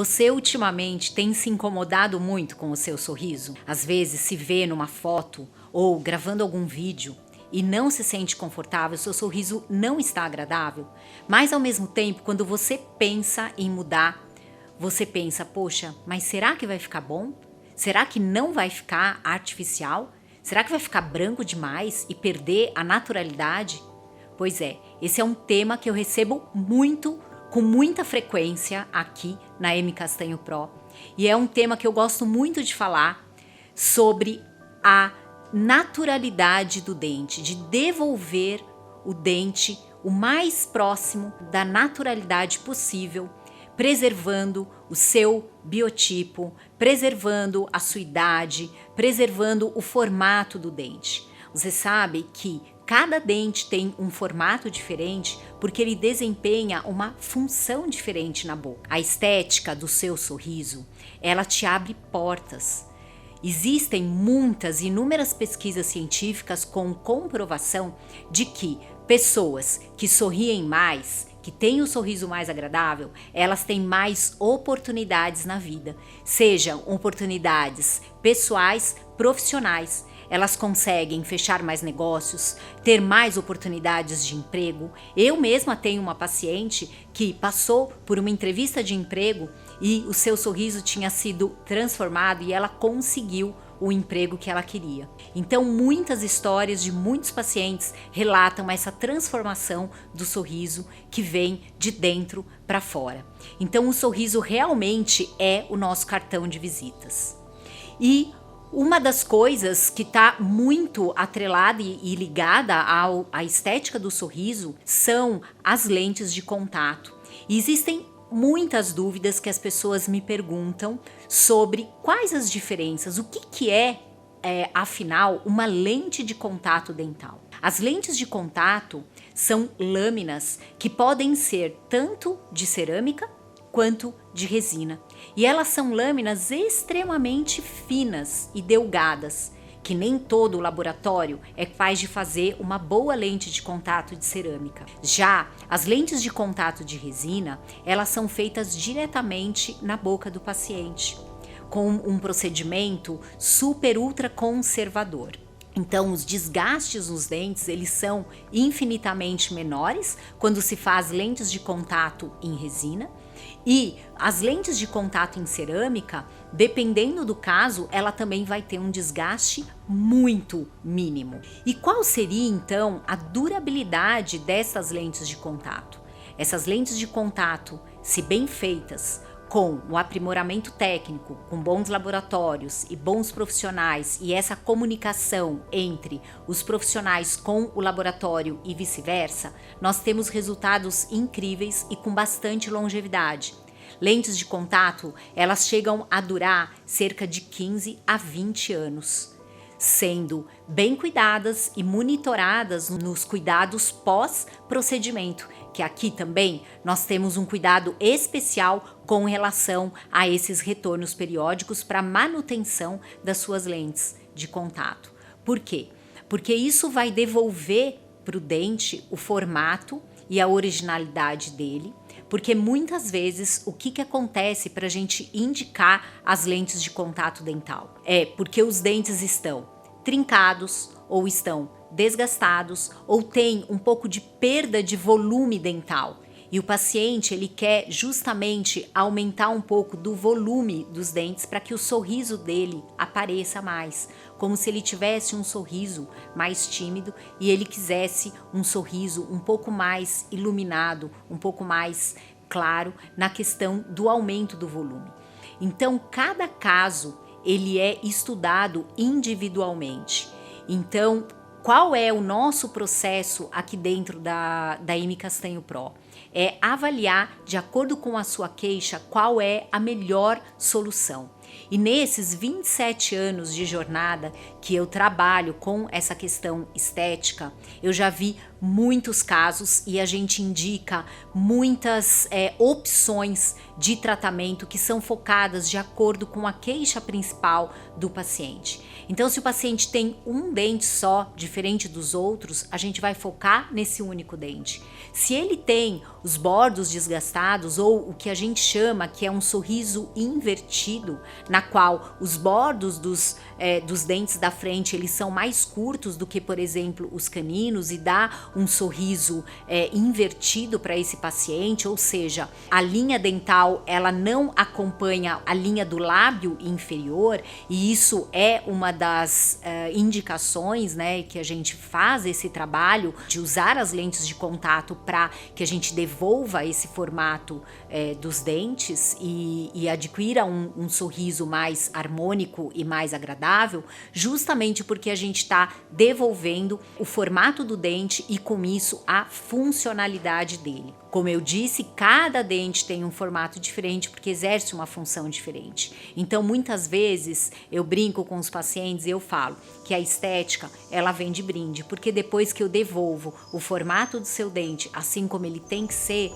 Você ultimamente tem se incomodado muito com o seu sorriso? Às vezes se vê numa foto ou gravando algum vídeo e não se sente confortável, seu sorriso não está agradável, mas ao mesmo tempo, quando você pensa em mudar, você pensa, poxa, mas será que vai ficar bom? Será que não vai ficar artificial? Será que vai ficar branco demais e perder a naturalidade? Pois é, esse é um tema que eu recebo com muita frequência aqui na M Castanho Pro. E é um tema que eu gosto muito de falar sobre a naturalidade do dente, de devolver o dente o mais próximo da naturalidade possível, preservando o seu biotipo, preservando a sua idade, preservando o formato do dente. Você sabe que cada dente tem um formato diferente porque ele desempenha uma função diferente na boca. A estética do seu sorriso, ela te abre portas. Existem inúmeras pesquisas científicas com comprovação de que pessoas que sorriem mais, que têm o sorriso mais agradável, elas têm mais oportunidades na vida, sejam oportunidades pessoais, profissionais. Elas conseguem fechar mais negócios, ter mais oportunidades de emprego. Eu mesma tenho uma paciente que passou por uma entrevista de emprego e o seu sorriso tinha sido transformado e ela conseguiu o emprego que ela queria. Então, muitas histórias de muitos pacientes relatam essa transformação do sorriso que vem de dentro para fora. Então, o sorriso realmente é o nosso cartão de visitas. E uma das coisas que está muito atrelada e ligada à estética do sorriso são as lentes de contato. E existem muitas dúvidas que as pessoas me perguntam sobre quais as diferenças, o que é, afinal, uma lente de contato dental. As lentes de contato são lâminas que podem ser tanto de cerâmica quanto de resina. E elas são lâminas extremamente finas e delgadas, que nem todo laboratório é capaz de fazer uma boa lente de contato de cerâmica. Já as lentes de contato de resina, elas são feitas diretamente na boca do paciente, com um procedimento super ultra conservador. Então, os desgastes nos dentes, eles são infinitamente menores quando se faz lentes de contato em resina. E as lentes de contato em cerâmica, dependendo do caso, ela também vai ter um desgaste muito mínimo. E qual seria então a durabilidade dessas lentes de contato? Essas lentes de contato, se bem feitas, com o aprimoramento técnico, com bons laboratórios e bons profissionais e essa comunicação entre os profissionais com o laboratório e vice-versa, nós temos resultados incríveis e com bastante longevidade. Lentes de contato, elas chegam a durar cerca de 15 a 20 anos, sendo bem cuidadas e monitoradas nos cuidados pós-procedimento, que aqui também nós temos um cuidado especial com relação a esses retornos periódicos para manutenção das suas lentes de contato. Por quê? Porque isso vai devolver para o dente o formato e a originalidade dele, porque muitas vezes o que acontece para a gente indicar as lentes de contato dental? É porque os dentes estão trincados ou estão desgastados ou tem um pouco de perda de volume dental. E o paciente, ele quer justamente aumentar um pouco do volume dos dentes para que o sorriso dele apareça mais, como se ele tivesse um sorriso mais tímido e ele quisesse um sorriso um pouco mais iluminado, um pouco mais claro na questão do aumento do volume. Então, cada caso, ele é estudado individualmente. Então, qual é o nosso processo aqui dentro da M Castanho Pro? É avaliar, de acordo com a sua queixa, qual é a melhor solução. E nesses 27 anos de jornada que eu trabalho com essa questão estética, eu já vi muitos casos e a gente indica muitas opções de tratamento que são focadas de acordo com a queixa principal do paciente. Então, se o paciente tem um dente só, diferente dos outros, a gente vai focar nesse único dente. Se ele tem os bordos desgastados, ou o que a gente chama que é um sorriso invertido, na qual os bordos dos dentes da frente eles são mais curtos do que, por exemplo, os caninos, e dá um sorriso invertido para esse paciente, ou seja, a linha dental ela não acompanha a linha do lábio inferior, e isso é uma das indicações, né, que a gente faz esse trabalho de usar as lentes de contato para que a gente devolva esse formato dos dentes e adquira um sorriso mais harmônico e mais agradável, justamente porque a gente está devolvendo o formato do dente e com isso a funcionalidade dele. Como eu disse, cada dente tem um formato diferente porque exerce uma função diferente. Então, muitas vezes eu brinco com os pacientes e eu falo que a estética ela vem de brinde, porque depois que eu devolvo o formato do seu dente, assim como ele tem que ser,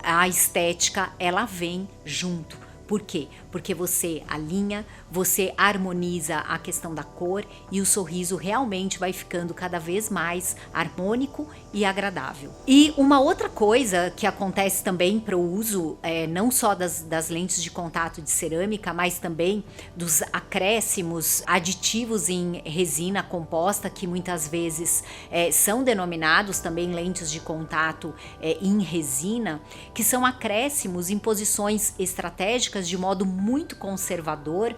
a estética ela vem junto. Por quê? Porque você alinha, você harmoniza a questão da cor e o sorriso realmente vai ficando cada vez mais harmônico e agradável. E uma outra coisa que acontece também para o uso não só das lentes de contato de cerâmica, mas também dos acréscimos aditivos em resina composta, que muitas vezes são denominados também lentes de contato em resina, que são acréscimos em posições estratégicas de modo muito conservador.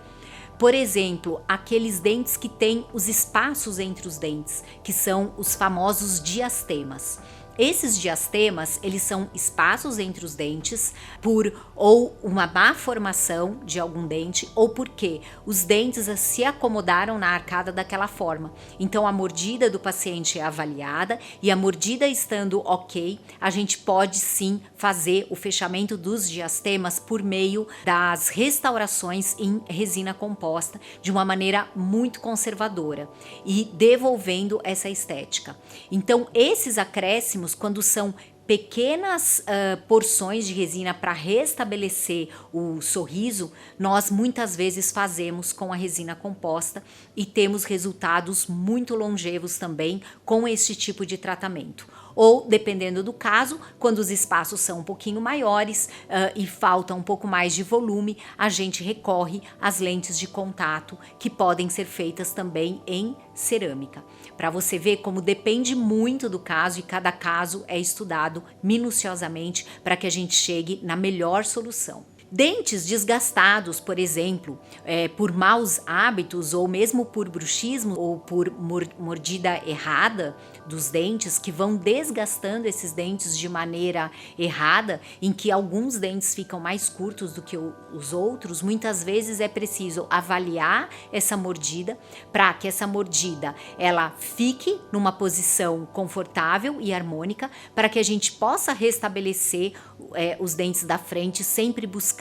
Por exemplo, aqueles dentes que têm os espaços entre os dentes, que são os famosos diastemas. Esses diastemas, eles são espaços entre os dentes por ou uma má formação de algum dente ou porque os dentes se acomodaram na arcada daquela forma. Então a mordida do paciente é avaliada e a mordida estando ok, a gente pode sim fazer o fechamento dos diastemas por meio das restaurações em resina composta de uma maneira muito conservadora e devolvendo essa estética. Então esses acréscimos, quando são pequenas porções de resina para restabelecer o sorriso, nós muitas vezes fazemos com a resina composta e temos resultados muito longevos também com este tipo de tratamento. Ou, dependendo do caso, quando os espaços são um pouquinho maiores e falta um pouco mais de volume, a gente recorre às lentes de contato, que podem ser feitas também em cerâmica. Para você ver como depende muito do caso e cada caso é estudado minuciosamente para que a gente chegue na melhor solução. Dentes desgastados, por exemplo, por maus hábitos ou mesmo por bruxismo ou por mordida errada dos dentes, que vão desgastando esses dentes de maneira errada, em que alguns dentes ficam mais curtos do que os outros, muitas vezes é preciso avaliar essa mordida para que essa mordida ela fique numa posição confortável e harmônica para que a gente possa restabelecer os dentes da frente, sempre buscando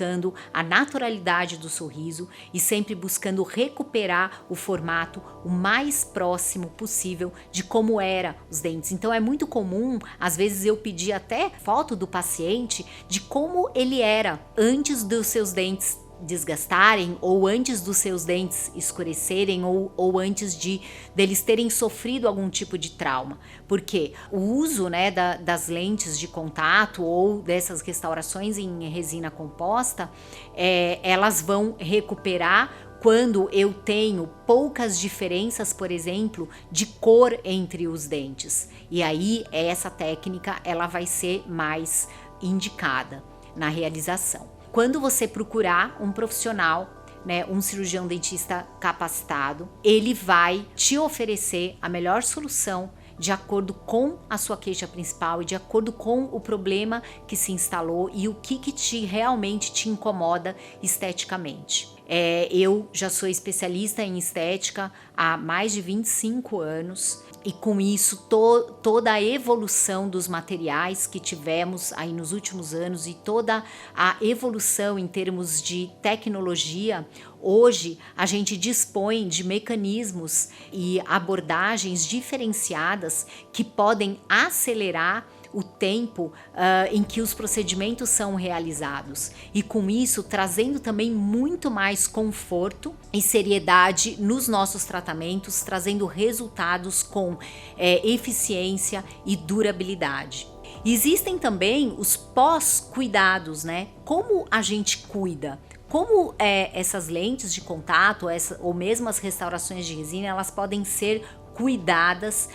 a naturalidade do sorriso e sempre buscando recuperar o formato o mais próximo possível de como era os dentes. Então é muito comum, às vezes eu pedir até foto do paciente de como ele era antes dos seus dentes desgastarem ou antes dos seus dentes escurecerem ou antes deles terem sofrido algum tipo de trauma, porque o uso, né, das lentes de contato ou dessas restaurações em resina composta, elas vão recuperar quando eu tenho poucas diferenças, por exemplo, de cor entre os dentes, e aí essa técnica ela vai ser mais indicada na realização. Quando você procurar um profissional, né, um cirurgião dentista capacitado, ele vai te oferecer a melhor solução de acordo com a sua queixa principal e de acordo com o problema que se instalou e o que realmente te incomoda esteticamente. Eu já sou especialista em estética há mais de 25 anos. E com isso, toda a evolução dos materiais que tivemos aí nos últimos anos e toda a evolução em termos de tecnologia, hoje a gente dispõe de mecanismos e abordagens diferenciadas que podem acelerar o tempo em que os procedimentos são realizados, e com isso trazendo também muito mais conforto e seriedade nos nossos tratamentos, trazendo resultados com eficiência e durabilidade. Existem também os pós-cuidados, né? Como a gente cuida? Como essas lentes de contato ou mesmo as restaurações de resina, elas podem ser cuidadas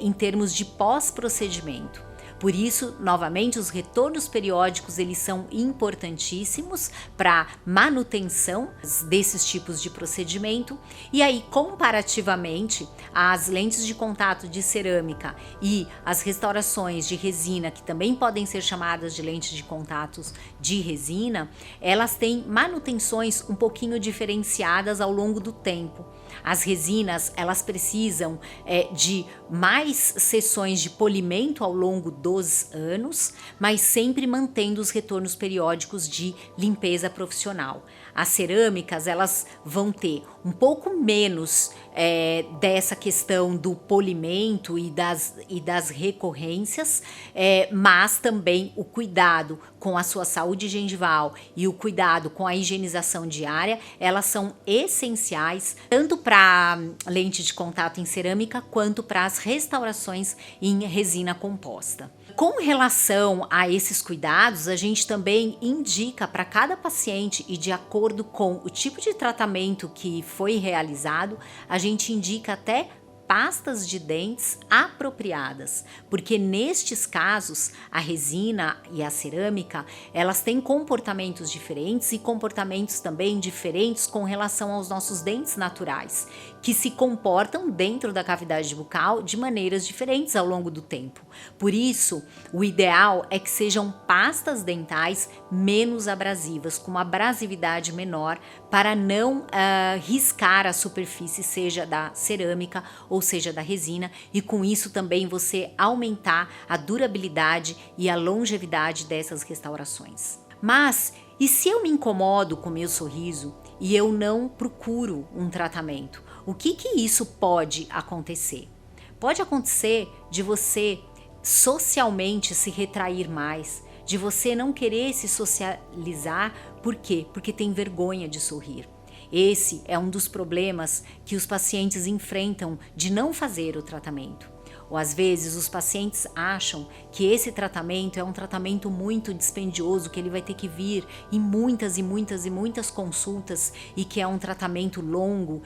em termos de pós-procedimento. Por isso, novamente, os retornos periódicos eles são importantíssimos para manutenção desses tipos de procedimento. E aí, comparativamente, as lentes de contato de cerâmica e as restaurações de resina, que também podem ser chamadas de lentes de contatos de resina, elas têm manutenções um pouquinho diferenciadas ao longo do tempo. As resinas, elas precisam de mais sessões de polimento ao longo dos anos, mas sempre mantendo os retornos periódicos de limpeza profissional. As cerâmicas, elas vão ter um pouco menos dessa questão do polimento e das recorrências, mas também o cuidado com a sua saúde gengival e o cuidado com a higienização diária, elas são essenciais tanto para lente de contato em cerâmica quanto para as restaurações em resina composta. Com relação a esses cuidados, a gente também indica para cada paciente, e de acordo com o tipo de tratamento que foi realizado, a gente indica até pastas de dentes apropriadas, porque nestes casos a resina e a cerâmica elas têm comportamentos diferentes e comportamentos também diferentes com relação aos nossos dentes naturais, que se comportam dentro da cavidade bucal de maneiras diferentes ao longo do tempo. Por isso, o ideal é que sejam pastas dentais menos abrasivas, com uma abrasividade menor, para não riscar a superfície, seja da cerâmica ou seja da resina, e com isso também você aumentar a durabilidade e a longevidade dessas restaurações. Mas e se eu me incomodo com meu sorriso e eu não procuro um tratamento? O que isso pode acontecer? Pode acontecer de você socialmente se retrair mais, de você não querer se socializar. Por quê? Porque tem vergonha de sorrir. Esse é um dos problemas que os pacientes enfrentam de não fazer o tratamento. Ou às vezes os pacientes acham que esse tratamento é um tratamento muito dispendioso, que ele vai ter que vir em muitas consultas e que é um tratamento longo,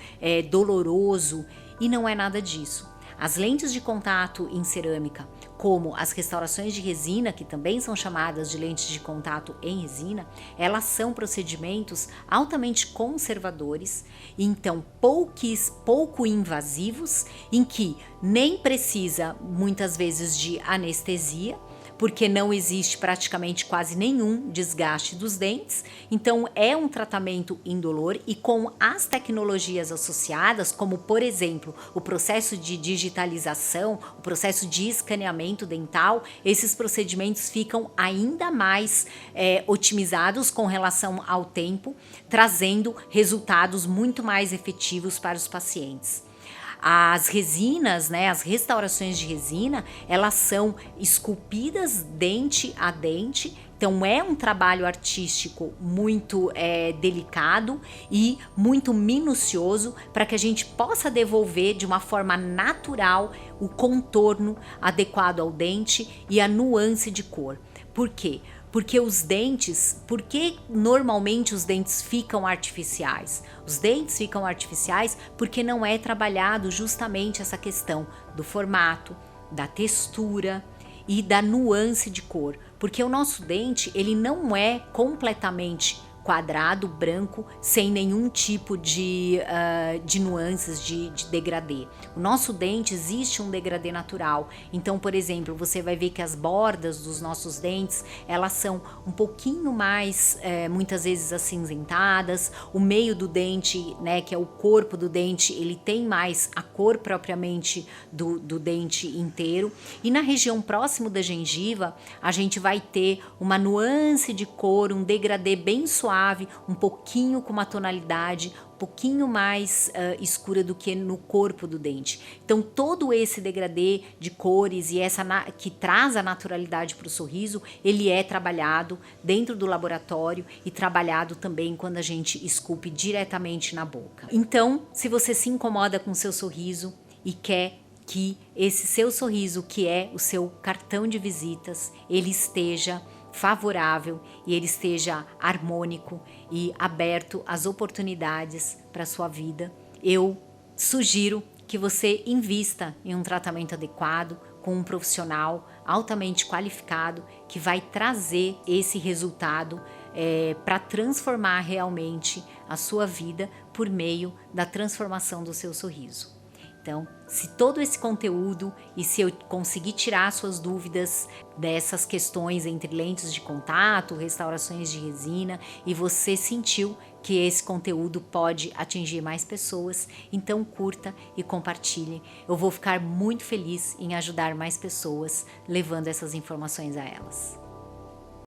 doloroso, e não é nada disso. As lentes de contato em cerâmica, como as restaurações de resina, que também são chamadas de lentes de contato em resina, elas são procedimentos altamente conservadores, então pouco invasivos, em que nem precisa muitas vezes de anestesia, porque não existe praticamente quase nenhum desgaste dos dentes. Então é um tratamento indolor, e com as tecnologias associadas, como por exemplo o processo de digitalização, o processo de escaneamento dental, esses procedimentos ficam ainda mais otimizados com relação ao tempo, trazendo resultados muito mais efetivos para os pacientes. As resinas, né, as restaurações de resina, elas são esculpidas dente a dente, então é um trabalho artístico muito delicado e muito minucioso, para que a gente possa devolver de uma forma natural o contorno adequado ao dente e a nuance de cor. Por quê? Porque porque normalmente os dentes ficam artificiais? Os dentes ficam artificiais porque não é trabalhado justamente essa questão do formato, da textura e da nuance de cor. Porque o nosso dente, ele não é completamente quadrado, branco, sem nenhum tipo de nuances, de degradê. O nosso dente existe um degradê natural. Então, por exemplo, você vai ver que as bordas dos nossos dentes, elas são um pouquinho mais, muitas vezes acinzentadas. O meio do dente, né, que é o corpo do dente, ele tem mais a cor propriamente do dente inteiro. E na região próximo da gengiva, a gente vai ter uma nuance de cor, um degradê bem suave, um pouquinho com uma tonalidade um pouquinho mais escura do que no corpo do dente. Então, todo esse degradê de cores e que traz a naturalidade para o sorriso, ele é trabalhado dentro do laboratório e trabalhado também quando a gente esculpe diretamente na boca. Então, se você se incomoda com o seu sorriso e quer que esse seu sorriso, que é o seu cartão de visitas, ele esteja favorável e ele esteja harmônico e aberto às oportunidades para sua vida, eu sugiro que você invista em um tratamento adequado com um profissional altamente qualificado que vai trazer esse resultado para transformar realmente a sua vida por meio da transformação do seu sorriso. Então, se todo esse conteúdo e se eu conseguir tirar suas dúvidas dessas questões entre lentes de contato, restaurações de resina, e você sentiu que esse conteúdo pode atingir mais pessoas, então curta e compartilhe. Eu vou ficar muito feliz em ajudar mais pessoas levando essas informações a elas.